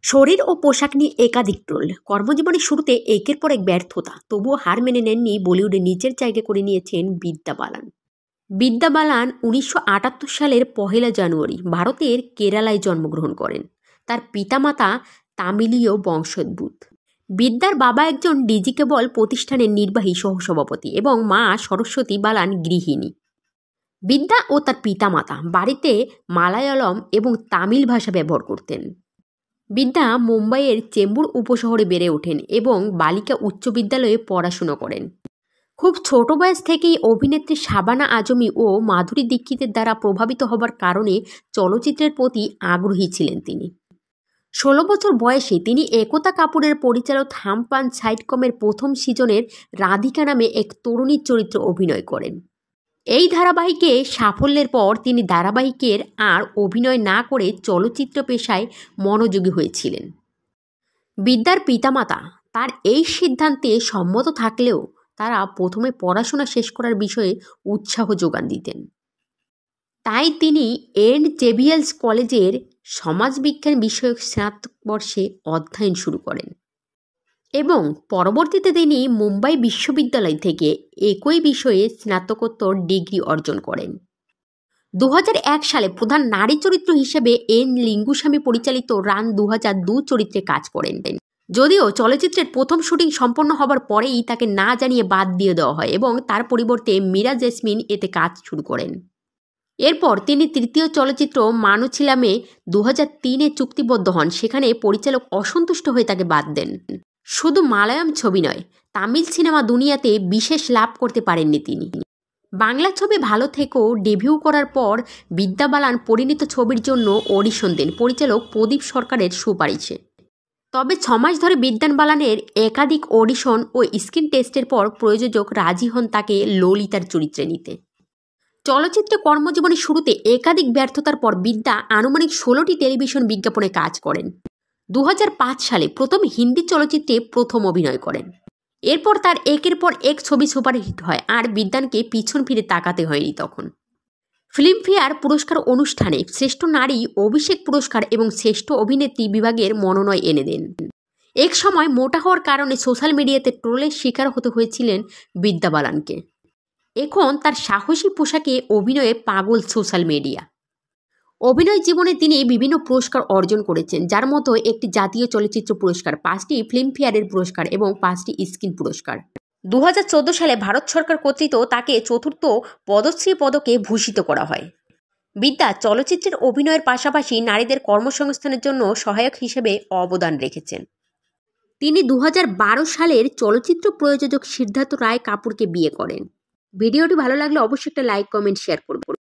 শরীর ও পোশাক নিয়ে একাধিক ট্রোল। কর্মজীবনের শুরুতে একের পর এক ব্যর্থতা, তবুও হার মেনে নেননি। বলিউডে নিজের জায়গা করে নিয়েছেন বিদ্যা বালান। বিদ্যা বালান 1978 সালের 1 জানুয়ারি ভারতের কেরালায় জন্মগ্রহণ করেন। তার পিতামাতা তামিলীয় বংশোদ্ভূত। বিদ্যার বাবা একজন ডিজি কেবল প্রতিষ্ঠানের নির্বাহী সহসভাপতি এবং মা সরস্বতী বালান গৃহিণী। বিদ্যা ও তার পিতামাতা বাড়িতে মালায়ালম এবং তামিল ভাষা ব্যবহার করতেন। বিদ্যা মুম্বাইয়ের চেম্বুর উপশহরে বেড়ে ওঠেন এবং বালিকা উচ্চ বিদ্যালয়ে পড়াশুনো করেন। খুব ছোট বয়স থেকেই অভিনেত্রী শাবানা আজমি ও মাধুরী দীক্ষিতের দ্বারা প্রভাবিত হবার কারণে চলচ্চিত্রের প্রতি আগ্রহী ছিলেন তিনি। 16 বছর বয়সে তিনি একতা কাপুরের পরিচালিত হাম্পান সাইটকমের প্রথম সিজনের রাধিকা নামে এক তরুণীর চরিত্রে অভিনয় করেন। এই ধারাবাহিকে সাফল্যের পর তিনি ধারাবাহিকের আর অভিনয় না করে চলচ্চিত্র পেশায় মনোযোগী হয়েছিলেন। বিদ্যার পিতামাতা তার এই সিদ্ধান্তে সম্মত থাকলেও তারা প্রথমে পড়াশোনা শেষ করার বিষয়ে উৎসাহ যোগান দিতেন। তাই তিনি এন্ড জেভিএলস কলেজের সমাজবিজ্ঞান বিষয়ক স্নাতক বর্ষে অধ্যয়ন শুরু করেন এবং পরবর্তীতে তিনি মুম্বাই বিশ্ববিদ্যালয় থেকে একই বিষয়ে স্নাতকোত্তর ডিগ্রি অর্জন করেন। 2001 সালে প্রধান নারী চরিত্র হিসেবে এন লিঙ্গুস্বামী পরিচালিত রান 2002 চরিত্রে কাজ করেন। যদিও চলচ্চিত্রের প্রথম শুটিং সম্পন্ন হবার পরেই তাকে না জানিয়ে বাদ দিয়ে দেওয়া হয় এবং তার পরিবর্তে মীরা জেসমিন এতে কাজ শুরু করেন। এরপর তিনি তৃতীয় চলচ্চিত্র মানুছিলামে 2003-এ চুক্তিবদ্ধ হন। সেখানে পরিচালক অসন্তুষ্ট হয়ে তাকে বাদ দেন। শুধু মালয়ালম ছবি নয়, তামিল সিনেমা দুনিয়াতে বিশেষ লাভ করতে পারেননি তিনি। বাংলা ছবি ভালো থেকেও ডেবিউ করার পর বিদ্যা বালান পরিণীত ছবির জন্য অডিশন দেন পরিচালক প্রদীপ সরকারের সুপারিশে। তবে 6 মাস ধরে বিদ্যা বালানের একাধিক অডিশন ও স্ক্রিন টেস্টের পর প্রযোজক রাজি হন তাকে ললিতার চরিত্রে নিতে। চলচ্চিত্রে কর্মজীবনের শুরুতে একাধিক ব্যর্থতার পর বিদ্যা আনুমানিক 16টি টেলিভিশন বিজ্ঞাপনে কাজ করেন। 2005 সালে প্রথম হিন্দি চলচ্চিত্রে প্রথম অভিনয় করেন। এরপর তার একের পর এক ছবি সুপারহিট হয় আর বিদ্যাকে পিছন ফিরে তাকাতে হয়নি তখন। ফিল্মফেয়ার পুরস্কার অনুষ্ঠানে শ্রেষ্ঠ নারী অভিষেক পুরস্কার এবং শ্রেষ্ঠ অভিনেত্রী বিভাগের মনোনয়ন এনে দেন। এক সময় মোটা হওয়ার কারণে সোশ্যাল মিডিয়াতে ট্রোলের শিকার হতে হয়েছিলেন বিদ্যা বালানকে। এখন তার সাহসী পোশাকে অভিনয়ে পাগল সোশ্যাল মিডিয়া। অভিনয় জীবনে তিনি বিভিন্ন পুরস্কার অর্জন করেছেন, যার মধ্যে একটি জাতীয় চলচ্চিত্র পুরস্কার, 5টি ফিল্মফেয়ারের পুরস্কার এবং 5টি স্ক্রিন পুরস্কার। 2014 সালে ভারত সরকার কর্তৃক তাকে চতুর্থ পদ্মশ্রী পদকে ভূষিত করা হয়। বিদ্যা চলচ্চিত্রের অভিনয়ের পাশাপাশি নারীদের কর্মসংস্থানের জন্য সহায়ক হিসেবে অবদান রেখেছেন। তিনি 2012 সালের চলচ্চিত্র প্রযোজক সিদ্ধার্থ রায় কাপুরকে বিয়ে করেন। ভিডিওটি ভালো লাগলে অবশ্যই একটা লাইক, কমেন্ট, শেয়ার করবেন।